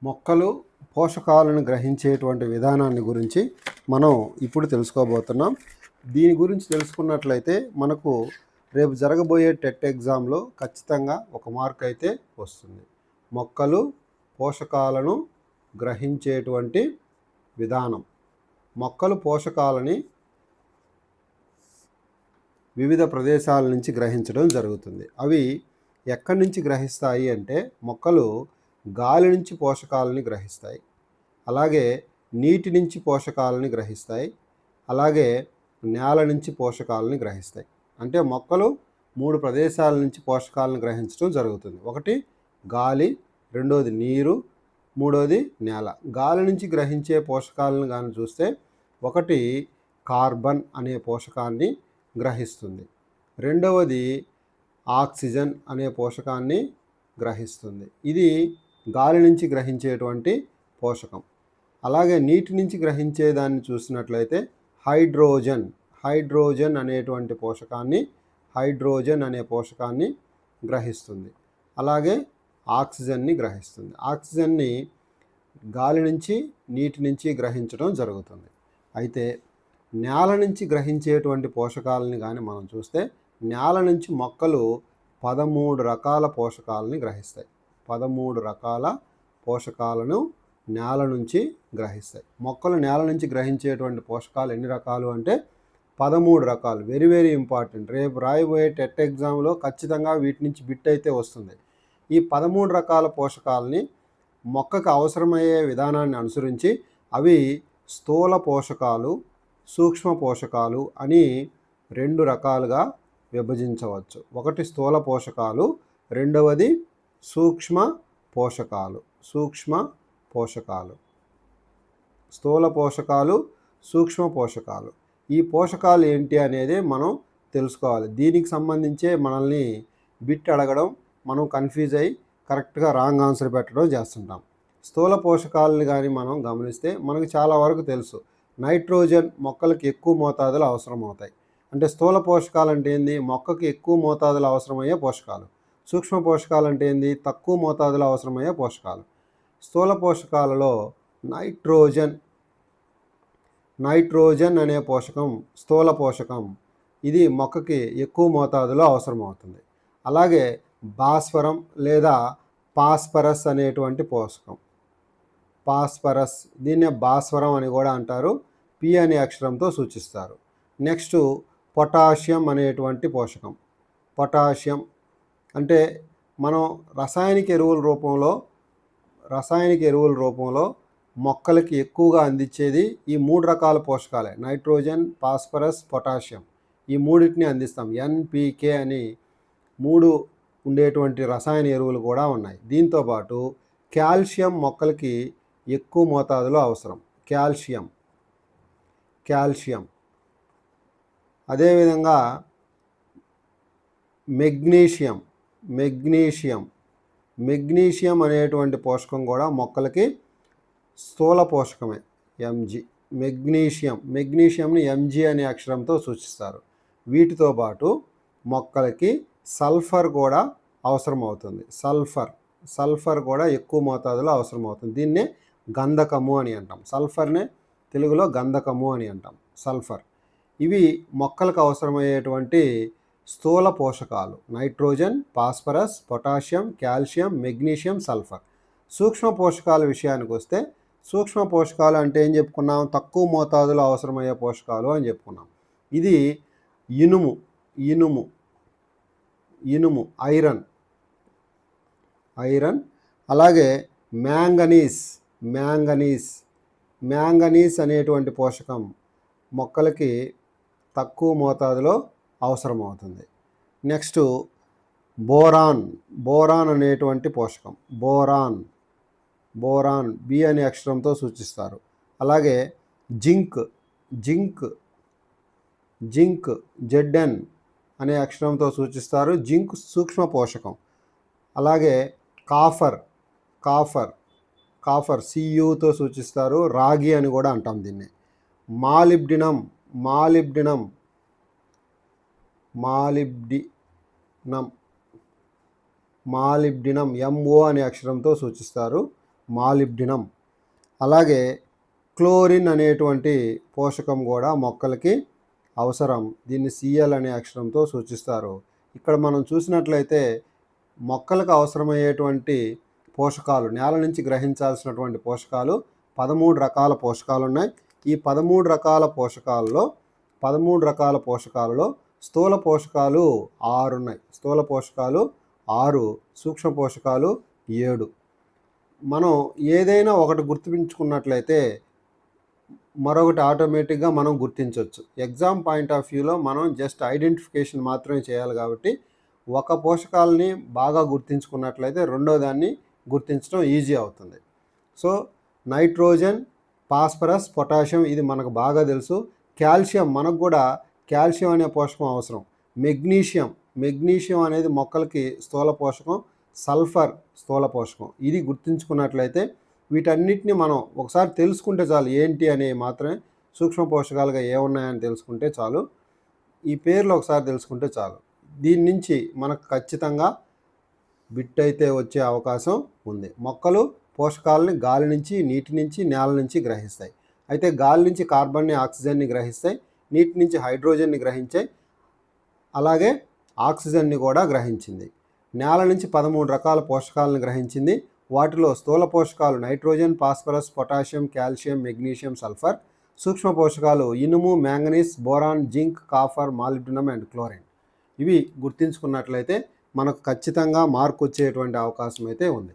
మొక్కలు పోషకాలను గ్రహించేటువంటి విధానాన్ని గురించి మనం ఇప్పుడు తెలుసుకోబోతున్నాం. దీని గురించి తెలుసుకున్నట్లయితే మనకు రేపు జరగబోయే టెట్ ఎగ్జామ్లో ఖచ్చితంగా ఒక మార్క్ అయితే వస్తుంది. మొక్కలు పోషకాలను గ్రహించేటువంటి విధానం. మొక్కలు పోషకాలని వివిధ ప్రదేశాల నుంచి గ్రహించడం జరుగుతుంది. అవి ఎక్కడి నుంచి గ్రహిస్తాయి అంటే మొక్కలు గాలి నుంచి పోషకాలని గ్రహిస్తాయి, అలాగే నీటి నుంచి పోషకాలని గ్రహిస్తాయి, అలాగే నేల నుంచి పోషకాలని గ్రహిస్తాయి. అంటే మొక్కలు 3 ప్రదేశాల నుంచి పోషకాలను గ్రహించడం జరుగుతుంది. ఒకటి గాలి, రెండోది నీరు, మూడోది నేల. గాలి నుంచి గ్రహించే పోషకాలను కానీ చూస్తే ఒకటి కార్బన్ అనే పోషకాన్ని గ్రహిస్తుంది, రెండవది ఆక్సిజన్ అనే పోషకాన్ని గ్రహిస్తుంది. ఇది గాలి నుంచి గ్రహించేటువంటి పోషకం. అలాగే నీటి నుంచి గ్రహించేదాన్ని చూసినట్లయితే హైడ్రోజన్ అనేటువంటి పోషకాన్ని గ్రహిస్తుంది. అలాగే ఆక్సిజన్ని గ్రహిస్తుంది. ఆక్సిజన్ని గాలి నుంచి నీటి నుంచి గ్రహించడం జరుగుతుంది. అయితే నేల నుంచి గ్రహించేటువంటి పోషకాలని కానీ మనం చూస్తే నేల నుంచి మొక్కలు 13 రకాల పోషకాలని గ్రహిస్తాయి. 13 రకాల పోషకాలను నేల నుంచి గ్రహిస్తాయి. మొక్కలు నేల నుంచి గ్రహించేటువంటి పోషకాలు ఎన్ని రకాలు అంటే 13 రకాలు. Very very important. రేపు రాయబోయే టెట్ ఎగ్జామ్లో ఖచ్చితంగా వీటి నుంచి బిట్ అయితే వస్తుంది. ఈ 13 రకాల పోషకాలని మొక్కకు అవసరమయ్యే విధానాన్ని అనుసరించి అవి స్థూల పోషకాలు, సూక్ష్మ పోషకాలు అని 2 రకాలుగా విభజించవచ్చు. ఒకటి స్థూల పోషకాలు, రెండవది సూక్ష్మ పోషకాలు. స్థూల పోషకాలు, సూక్ష్మ పోషకాలు. ఈ పోషకాలు ఏంటి అనేది మనం తెలుసుకోవాలి. దీనికి సంబంధించే మనల్ని బిట్ అడగడం, మనం కన్ఫ్యూజ్ అయ్యి కరెక్ట్గా రాంగ్ ఆన్సర్ పెట్టడం చేస్తుంటాం. స్థూల పోషకాలని కానీ మనం గమనిస్తే మనకు చాలా వరకు తెలుసు. నైట్రోజన్ మొక్కలకి ఎక్కువ మోతాదులో అవసరం అవుతాయి. అంటే స్థూల పోషకాలు అంటే ఏంది? మొక్కకి ఎక్కువ మోతాదులో అవసరమయ్యే పోషకాలు. సూక్ష్మ పోషకాలు అంటే ఏంది? తక్కువ మోతాదులో అవసరమయ్యే పోషకాలు. స్థూల పోషకాలలో నైట్రోజన్ అనే పోషకం స్థూల పోషకం. ఇది మొక్కకి ఎక్కువ మోతాదులో అవసరం అవుతుంది. అలాగే భాస్వరం లేదా ఫాస్ఫరస్ అనేటువంటి పోషకం. దీన్నే భాస్వరం అని కూడా అంటారు. పి అనే అక్షరంతో సూచిస్తారు. నెక్స్ట్ పొటాషియం అనేటువంటి పోషకం. పొటాషియం అంటే మనం రసాయనిక ఎరువుల రూపంలో మొక్కలకి ఎక్కువగా అందించేది ఈ 3 రకాల పోషకాలే. Nitrogen, phosphorus, potassium. ఈ మూడింటిని అందిస్తాం. ఎన్పికే అని 3 ఉండేటువంటి రసాయన ఎరువులు కూడా ఉన్నాయి. దీంతోపాటు కాల్షియం మొక్కలకి ఎక్కువ మోతాదులో అవసరం. కాల్షియం. అదేవిధంగా మెగ్నీషియం అనేటువంటి పోషకం కూడా మొక్కలకి స్థూల పోషకమే. ఎంజి. మెగ్నీషియంని ఎంజి అనే అక్షరంతో సూచిస్తారు. వీటితో పాటు మొక్కలకి సల్ఫర్ కూడా అవసరం అవుతుంది. సల్ఫర్ కూడా ఎక్కువ మోతాదులో అవసరం అవుతుంది. దీన్నే గంధకము అని అంటాం. సల్ఫర్నే తెలుగులో గంధకము అని అంటాం. సల్ఫర్. ఇవి మొక్కలకు అవసరమయ్యేటువంటి స్థూల పోషకాలు. Nitrogen, phosphorus, potassium, calcium, magnesium, sulphur. సూక్ష్మ పోషకాల విషయానికి వస్తే సూక్ష్మ పోషకాలు అంటే ఏం చెప్పుకున్నాం? తక్కువ మోతాదులో అవసరమయ్యే పోషకాలు అని చెప్పుకున్నాం. ఇది ఇనుము, ఐరన్, అలాగే మ్యాంగనీస్ అనేటువంటి పోషకం మొక్కలకి తక్కువ మోతాదులో అవసరమవుతుంది. నెక్స్ట్ బోరాన్ అనేటువంటి పోషకం. బోరాన్ బి అనే అక్షరంతో సూచిస్తారు. అలాగే జింక్ జెడ్ఎన్ అనే అక్షరంతో సూచిస్తారు. జింక్ సూక్ష్మ పోషకం. అలాగే కాఫర్ సియుతో సూచిస్తారు. రాగి అని కూడా అంటాం దీన్ని. మాలిబ్డినం ఎంఓ అనే అక్షరంతో సూచిస్తారు. మాలిబ్డినం. అలాగే క్లోరిన్ అనేటువంటి పోషకం కూడా మొక్కలకి అవసరం. దీన్ని Cl అనే అక్షరంతో సూచిస్తారు. ఇక్కడ మనం చూసినట్లయితే మొక్కలకు అవసరమయ్యేటువంటి పోషకాలు, నేల నుంచి గ్రహించాల్సినటువంటి పోషకాలు 13 రకాల పోషకాలు ఉన్నాయి. ఈ 13 రకాల పోషకాలలో స్థూల పోషకాలు 6 ఉన్నాయి. స్థూల పోషకాలు 6, సూక్ష్మ పోషకాలు 7. మనం ఏదైనా ఒకటి గుర్తుంచుకున్నట్లయితే మరొకటి ఆటోమేటిక్గా మనం గుర్తించవచ్చు. ఎగ్జామ్ పాయింట్ ఆఫ్ వ్యూలో మనం జస్ట్ ఐడెంటిఫికేషన్ మాత్రమే చేయాలి కాబట్టి ఒక పోషకాలని బాగా గుర్తించుకున్నట్లయితే రెండో దాన్ని గుర్తించడం ఈజీ అవుతుంది. సో నైట్రోజన్, ఫాస్ఫరస్, పొటాషియం ఇది మనకు బాగా తెలుసు. కాల్షియం, మనకు కూడా కాల్షియం అనే పోషకం అవసరం. మెగ్నీషియం అనేది మొక్కలకి స్థూల పోషకం. సల్ఫర్ స్థూల పోషకం. ఇది గుర్తుంచుకున్నట్లయితే వీటన్నిటిని మనం ఒకసారి తెలుసుకుంటే చాలు, ఏంటి అనేవి మాత్రమే సూక్ష్మ పోషకాలుగా ఏమున్నాయని తెలుసుకుంటే చాలు. ఈ పేర్లు ఒకసారి తెలుసుకుంటే చాలు. దీని నుంచి మనకు ఖచ్చితంగా బిట్ అయితే వచ్చే అవకాశం ఉంది. మొక్కలు పోషకాలని గాలి నుంచి, నీటి నుంచి, నేల నుంచి గ్రహిస్తాయి. అయితే గాలి నుంచి కార్బన్ని, ఆక్సిజన్ని గ్రహిస్తాయి. నీటి నుంచి హైడ్రోజన్ని గ్రహించాయి. అలాగే ఆక్సిజన్ని కూడా గ్రహించింది. నేల నుంచి 13 రకాల పోషకాలను గ్రహించింది. వాటిలో స్థూల పోషకాలు nitrogen, phosphorus, potassium, calcium, magnesium, sulphur. సూక్ష్మ పోషకాలు ఇనుము, manganese, boron, zinc, copper, molybdenum and chlorine. ఇవి గుర్తించుకున్నట్లయితే మనకు ఖచ్చితంగా మార్కు వచ్చేటువంటి అవకాశం అయితే ఉంది.